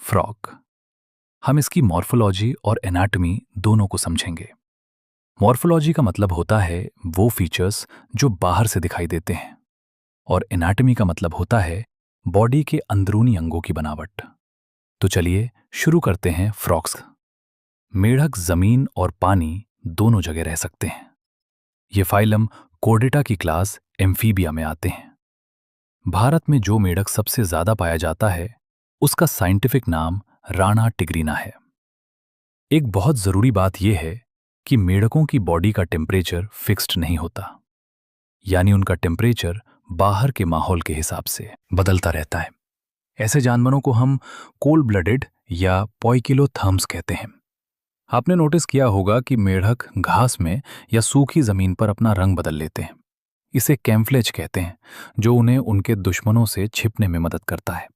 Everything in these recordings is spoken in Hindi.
फ्रॉग। हम इसकी मॉर्फोलॉजी और एनाटॉमी दोनों को समझेंगे। मॉर्फोलॉजी का मतलब होता है वो फीचर्स जो बाहर से दिखाई देते हैं, और एनाटॉमी का मतलब होता है बॉडी के अंदरूनी अंगों की बनावट। तो चलिए शुरू करते हैं फ्रॉग्स। मेढक जमीन और पानी दोनों जगह रह सकते हैं। ये फाइलम कोर्डेटा की क्लास एम्फीबिया में आते हैं। भारत में जो मेढक सबसे ज्यादा पाया जाता है उसका साइंटिफिक नाम राणा टिग्रीना है। एक बहुत जरूरी बात यह है कि मेढकों की बॉडी का टेम्परेचर फिक्स्ड नहीं होता, यानी उनका टेम्परेचर बाहर के माहौल के हिसाब से बदलता रहता है। ऐसे जानवरों को हम कोल्ड ब्लडेड या पॉइकिलोथर्म्स कहते हैं। आपने नोटिस किया होगा कि मेढक घास में या सूखी जमीन पर अपना रंग बदल लेते हैं। इसे कैम्फ्लेज कहते हैं, जो उन्हें उनके दुश्मनों से छिपने में मदद करता है।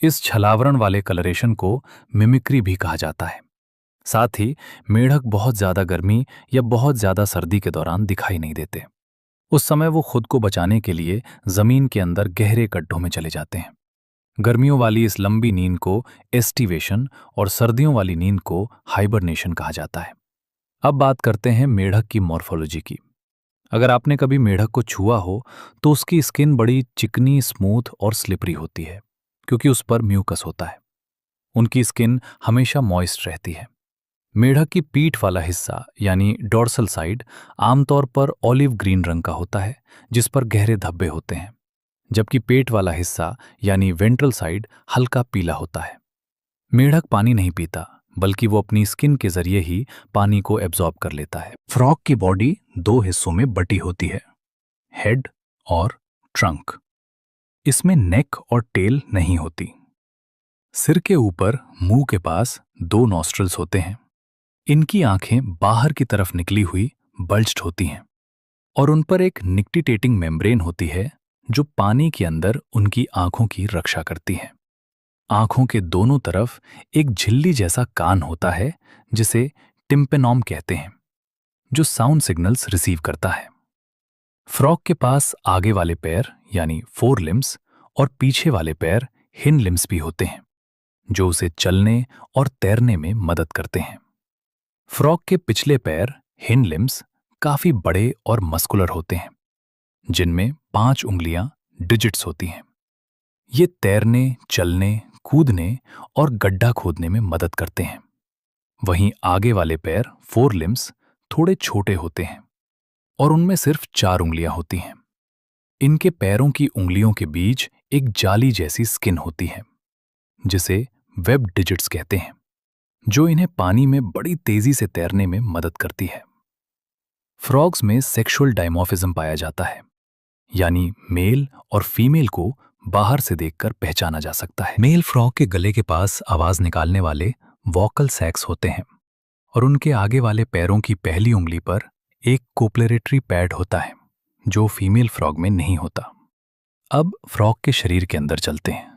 इस छलावरण वाले कलरेशन को मिमिक्री भी कहा जाता है। साथ ही मेढक बहुत ज्यादा गर्मी या बहुत ज्यादा सर्दी के दौरान दिखाई नहीं देते। उस समय वो खुद को बचाने के लिए जमीन के अंदर गहरे गड्ढों में चले जाते हैं। गर्मियों वाली इस लंबी नींद को एस्टिवेशन और सर्दियों वाली नींद को हाइबरनेशन कहा जाता है। अब बात करते हैं मेढक की मॉर्फोलॉजी की। अगर आपने कभी मेढक को छुआ हो तो उसकी स्किन बड़ी चिकनी, स्मूथ और स्लिपरी होती है, क्योंकि उस पर म्यूकस होता है। उनकी स्किन हमेशा मॉइस्ट रहती है। मेढक की पीठ वाला हिस्सा यानी डॉर्सल साइड आमतौर पर ऑलिव ग्रीन रंग का होता है, जिस पर गहरे धब्बे होते हैं, जबकि पेट वाला हिस्सा यानी वेंट्रल साइड हल्का पीला होता है। मेढक पानी नहीं पीता, बल्कि वो अपनी स्किन के जरिए ही पानी को एब्जॉर्ब कर लेता है। फ्रॉग की बॉडी दो हिस्सों में बटी होती है, हेड और ट्रंक। इसमें नेक और टेल नहीं होती। सिर के ऊपर मुंह के पास दो नॉस्ट्रल्स होते हैं। इनकी आंखें बाहर की तरफ निकली हुई बल्ज्ड होती हैं, और उन पर एक निक्टिटेटिंग मेम्ब्रेन होती है जो पानी के अंदर उनकी आंखों की रक्षा करती है। आंखों के दोनों तरफ एक झिल्ली जैसा कान होता है, जिसे टिम्पेनॉम कहते हैं, जो साउंड सिग्नल्स रिसीव करता है। फ्रॉग के पास आगे वाले पैर यानी फोर लिम्स और पीछे वाले पैर हिंड लिम्स भी होते हैं, जो उसे चलने और तैरने में मदद करते हैं। फ्रॉग के पिछले पैर हिंड लिम्स काफी बड़े और मस्कुलर होते हैं, जिनमें 5 उंगलियां डिजिट्स होती हैं। ये तैरने, चलने, कूदने और गड्ढा खोदने में मदद करते हैं। वहीं आगे वाले पैर फोर लिम्स थोड़े छोटे होते हैं और उनमें सिर्फ 4 उंगलियां होती हैं। इनके पैरों की उंगलियों के बीच एक जाली जैसी स्किन होती है, जिसे वेब डिजिट्स कहते हैं, जो इन्हें पानी में बड़ी तेजी से तैरने में मदद करती है। फ्रॉग्स में सेक्सुअल डायमॉर्फिज्म पाया जाता है, यानी मेल और फीमेल को बाहर से देखकर पहचाना जा सकता है। मेल फ्रॉग के गले के पास आवाज निकालने वाले वोकल सैक्स होते हैं, और उनके आगे वाले पैरों की पहली उंगली पर एक कोप्लेरेटरी पैड होता है, जो फीमेल फ्रॉग में नहीं होता। अब फ्रॉग के शरीर के अंदर चलते हैं।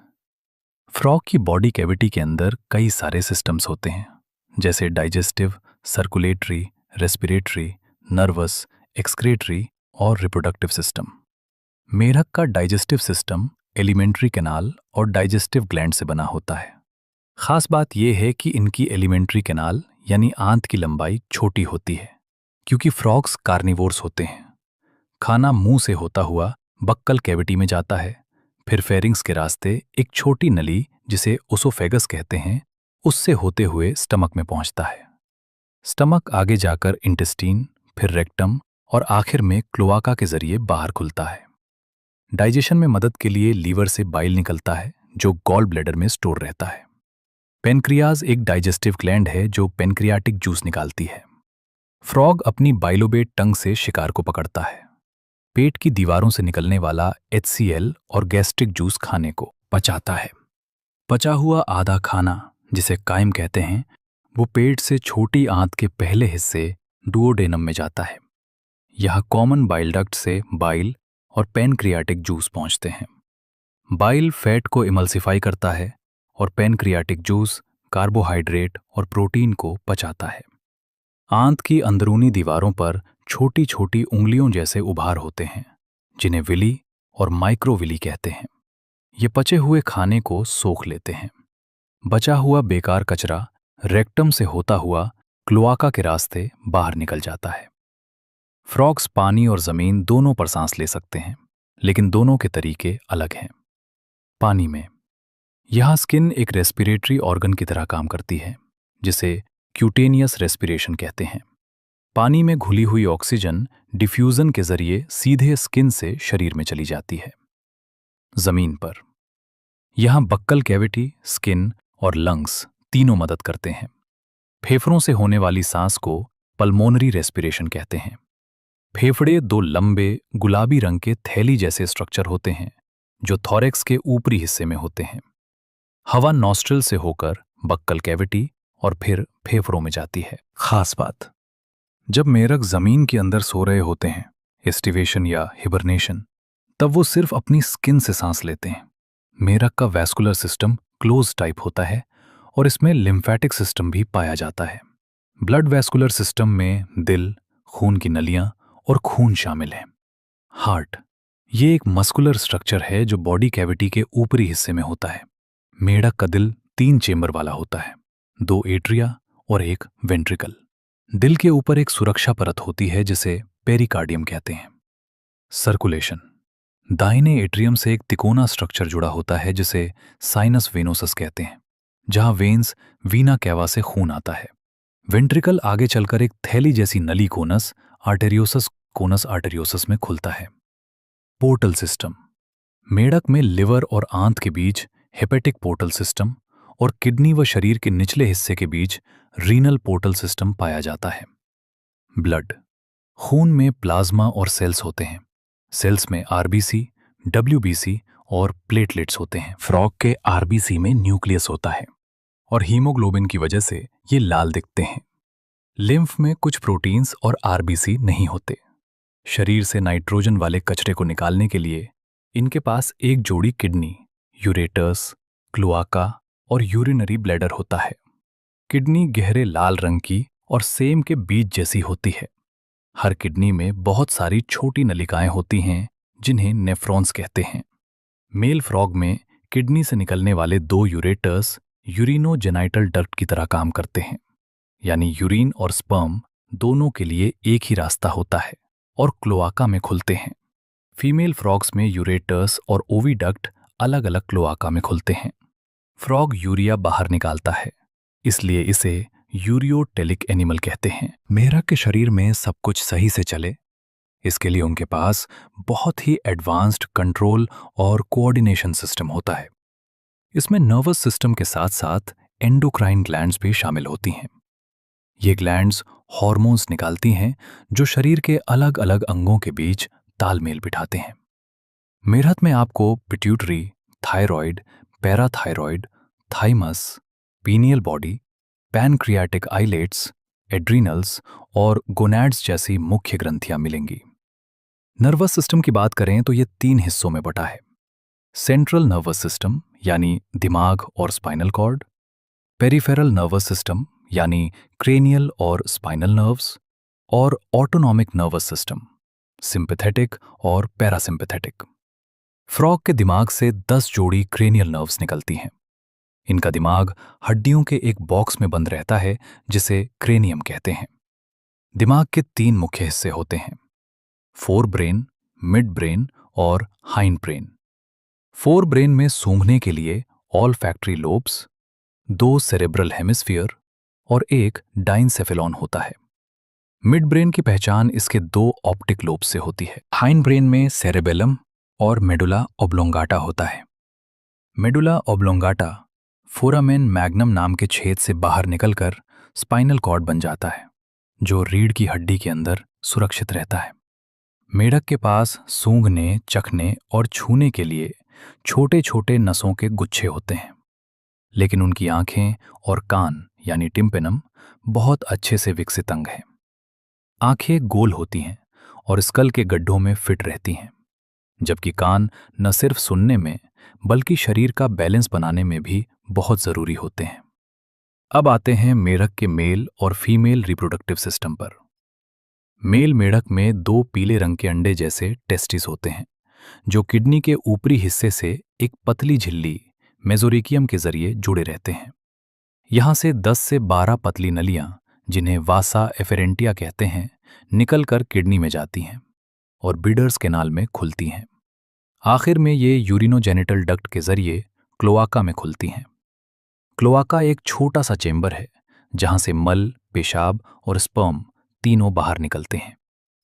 फ्रॉग की बॉडी कैविटी के अंदर कई सारे सिस्टम्स होते हैं, जैसे digestive, circulatory, respiratory, nervous, excretory और रिप्रोडक्टिव सिस्टम। मेढक का डाइजेस्टिव सिस्टम एलिमेंट्री कैनाल और डाइजेस्टिव ग्लैंड से बना होता है। खास बात यह है कि इनकी एलिमेंट्री कैनाल यानी आंत की लंबाई छोटी होती है, क्योंकि फ्रॉग्स कार्निवोर्स होते हैं। खाना मुंह से होता हुआ बक्कल कैविटी में जाता है, फिर फेरिंग्स के रास्ते एक छोटी नली, जिसे ओसोफेगस कहते हैं, उससे होते हुए स्टमक में पहुंचता है। स्टमक आगे जाकर इंटेस्टीन, फिर रेक्टम और आखिर में क्लोआका के जरिए बाहर खुलता है। डाइजेशन में मदद के लिए लीवर से बाइल निकलता है, जो गॉल ब्लैडर में स्टोर रहता है। पेनक्रियाज एक डाइजेस्टिव ग्लैंड है जो पेनक्रियाटिक जूस निकालती है। फ्रॉग अपनी बाइलोबेट टंग से शिकार को पकड़ता है। पेट की दीवारों से निकलने वाला HCl और गैस्ट्रिक जूस खाने को पचाता है। पचा हुआ आधा खाना, जिसे काइम कहते हैं, वो पेट से छोटी आंत के पहले हिस्से डुओडेनम में जाता है। यहाँ कॉमन बाइल डक्ट से बाइल और पेनक्रियाटिक जूस पहुंचते हैं। बाइल फैट को इमल्सिफाई करता है और पेनक्रियाटिक जूस कार्बोहाइड्रेट और प्रोटीन को पचाता है। आंत की अंदरूनी दीवारों पर छोटी छोटी उंगलियों जैसे उभार होते हैं, जिन्हें विली और माइक्रोविली कहते हैं। ये पचे हुए खाने को सोख लेते हैं। बचा हुआ बेकार कचरा रेक्टम से होता हुआ क्लोआका के रास्ते बाहर निकल जाता है। फ्रॉग्स पानी और जमीन दोनों पर सांस ले सकते हैं, लेकिन दोनों के तरीके अलग हैं। पानी में यहाँ स्किन एक रेस्पिरेटरी ऑर्गन की तरह काम करती है, जिसे क्यूटेनियस रेस्पिरेशन कहते हैं। पानी में घुली हुई ऑक्सीजन डिफ्यूजन के जरिए सीधे स्किन से शरीर में चली जाती है। जमीन पर यहाँ बक्कल कैविटी, स्किन और लंग्स तीनों मदद करते हैं। फेफड़ों से होने वाली सांस को पल्मोनरी रेस्पिरेशन कहते हैं। फेफड़े दो लंबे गुलाबी रंग के थैली जैसे स्ट्रक्चर होते हैं, जो थॉरेक्स के ऊपरी हिस्से में होते हैं। हवा नॉस्ट्रिल से होकर बक्कल कैविटी और फिर फेफड़ों में जाती है। खास बात, जब मेढक जमीन के अंदर सो रहे होते हैं, एस्टिवेशन या हिबरनेशन, तब वो सिर्फ अपनी स्किन से सांस लेते हैं। मेढक का वैस्कुलर सिस्टम क्लोज टाइप होता है और इसमें लिम्फेटिक सिस्टम भी पाया जाता है। ब्लड वैस्कुलर सिस्टम में दिल, खून की नलियां और खून शामिल हैं। हार्ट, ये एक मस्कुलर स्ट्रक्चर है जो बॉडी कैविटी के ऊपरी हिस्से में होता है। मेढक का दिल 3 चेंबर वाला होता है, 2 एट्रिया और एक वेंट्रिकल। दिल के ऊपर एक सुरक्षा परत होती है जिसे पेरिकार्डियम कहते हैं। सर्कुलेशन, दाहिने एट्रियम से एक तिकोना स्ट्रक्चर जुड़ा होता है जिसे साइनस वेनोसस कहते हैं, जहां वेन्स वीना कैवा से खून आता है। वेंट्रिकल आगे चलकर एक थैली जैसी नली कोनस आर्टेरियोसस में खुलता है। पोर्टल सिस्टम, मेढक में लिवर और आंत के बीच हेपेटिक पोर्टल सिस्टम और किडनी व शरीर के निचले हिस्से के बीच रीनल पोर्टल सिस्टम पाया जाता है। ब्लड, खून में प्लाज्मा और सेल्स होते हैं। सेल्स में आरबीसी, डब्ल्यूबीसी और प्लेटलेट्स होते हैं। फ्रॉग के आरबीसी में न्यूक्लियस होता है और हीमोग्लोबिन की वजह से ये लाल दिखते हैं। लिम्फ में कुछ प्रोटीन्स और आरबीसी नहीं होते। शरीर से नाइट्रोजन वाले कचरे को निकालने के लिए इनके पास एक जोड़ी किडनी, यूरेटर्स, क्लोआका और यूरिनरी ब्लैडर होता है। किडनी गहरे लाल रंग की और सेम के बीज जैसी होती है। हर किडनी में बहुत सारी छोटी नलिकाएं होती हैं जिन्हें नेफ्रॉन्स कहते हैं। मेल फ्रॉग में किडनी से निकलने वाले 2 यूरेटर्स यूरिनोजेनाइटल डक्ट की तरह काम करते हैं, यानी यूरिन और स्पर्म दोनों के लिए एक ही रास्ता होता है और क्लोआका में खुलते हैं। फीमेल फ्रॉग्स में यूरेटर्स और ओविडक्ट अलग अलग क्लोआका में खुलते हैं। फ्रॉग यूरिया बाहर निकालता है, इसलिए इसे यूरियोटेलिक एनिमल कहते हैं। मेढक के शरीर में सब कुछ सही से चले, इसके लिए उनके पास बहुत ही एडवांस्ड कंट्रोल और कोऑर्डिनेशन सिस्टम होता है। इसमें नर्वस सिस्टम के साथ साथ एंडोक्राइन ग्लैंड्स भी शामिल होती हैं। ये ग्लैंड्स हॉर्मोन्स निकालती हैं जो शरीर के अलग अलग अंगों के बीच तालमेल बिठाते हैं। मेढक में आपको pituitary, thyroid, parathyroid, thymus, pineal body, pancreatic islets, adrenals और गोनैड्स जैसी मुख्य ग्रंथियां मिलेंगी। नर्वस सिस्टम की बात करें तो ये 3 हिस्सों में बटा है। सेंट्रल नर्वस सिस्टम यानी दिमाग और spinal cord, peripheral nervous system यानी क्रेनियल और स्पाइनल नर्व्स, और ऑटोनॉमिक नर्वस सिस्टम, सिंपैथेटिक और पैरासिम्पैथेटिक। फ्रॉग के दिमाग से 10 जोड़ी क्रेनियल नर्व्स निकलती हैं। इनका दिमाग हड्डियों के एक बॉक्स में बंद रहता है जिसे क्रेनियम कहते हैं। दिमाग के 3 मुख्य हिस्से होते हैं, फोर ब्रेन, मिड ब्रेन और हाइंड ब्रेन। फोर ब्रेन में सूंघने के लिए ऑलफैक्टरी लोब्स, 2 सेरेब्रल हेमिस्फीयर और एक डाइनसेफेलॉन होता है। मिड ब्रेन की पहचान इसके 2 ऑप्टिक लोब से होती है। हाइंड ब्रेन में सेरेबेलम और मेडुला ऑब्लोंगाटा होता है। मेडुला ऑब्लोंगाटा फोरामेन मैग्नम नाम के छेद से बाहर निकलकर स्पाइनल कॉर्ड बन जाता है, जो रीढ़ की हड्डी के अंदर सुरक्षित रहता है। मेढक के पास सूंघने, चखने और छूने के लिए छोटे छोटे नसों के गुच्छे होते हैं, लेकिन उनकी आंखें और कान यानी टिम्पेनम बहुत अच्छे से विकसित अंग हैं। आंखें गोल होती हैं और स्कल के गड्ढों में फिट रहती हैं, जबकि कान न सिर्फ सुनने में बल्कि शरीर का बैलेंस बनाने में भी बहुत जरूरी होते हैं। अब आते हैं मेढक के मेल और फीमेल रिप्रोडक्टिव सिस्टम पर। मेल मेढक में 2 पीले रंग के अंडे जैसे टेस्टिस होते हैं, जो किडनी के ऊपरी हिस्से से एक पतली झिल्ली मेसोरेकियम के जरिए जुड़े रहते हैं। यहाँ से 10 से 12 पतली नलियां, जिन्हें वासा एफेरेंटिया कहते हैं, निकलकर किडनी में जाती हैं और बीडर्स कैनाल में खुलती हैं। आखिर में ये यूरिनोजेनिटल डक्ट के जरिए क्लोआका में खुलती हैं। क्लोआका एक छोटा सा चेंबर है जहां से मल, पेशाब और स्पर्म तीनों बाहर निकलते हैं।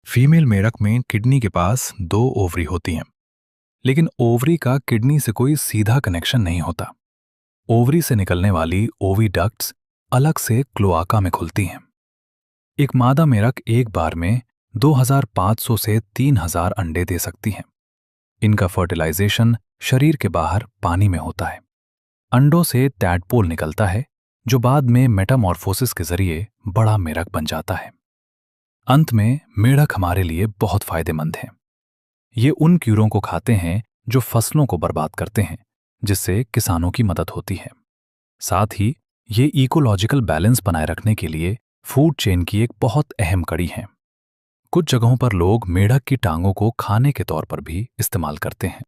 फीमेल मेढक में किडनी के पास 2 ओवरी होती हैं, लेकिन ओवरी का किडनी से कोई सीधा कनेक्शन नहीं होता। ओवरी से निकलने वाली ओविडक्ट्स अलग से क्लोआका में खुलती हैं। एक मादा मेढक एक बार में 2500 से 3000 अंडे दे सकती हैं। इनका फर्टिलाइजेशन शरीर के बाहर पानी में होता है। अंडों से टैडपोल निकलता है जो बाद में मेटामॉर्फोसिस के जरिए बड़ा मेढक बन जाता है। अंत में मेढक हमारे लिए बहुत फायदेमंद हैं। ये उन कीड़ों को खाते हैं जो फसलों को बर्बाद करते हैं, जिससे किसानों की मदद होती है। साथ ही ये इकोलॉजिकल बैलेंस बनाए रखने के लिए फूड चेन की एक बहुत अहम कड़ी हैं। कुछ जगहों पर लोग मेढक की टांगों को खाने के तौर पर भी इस्तेमाल करते हैं।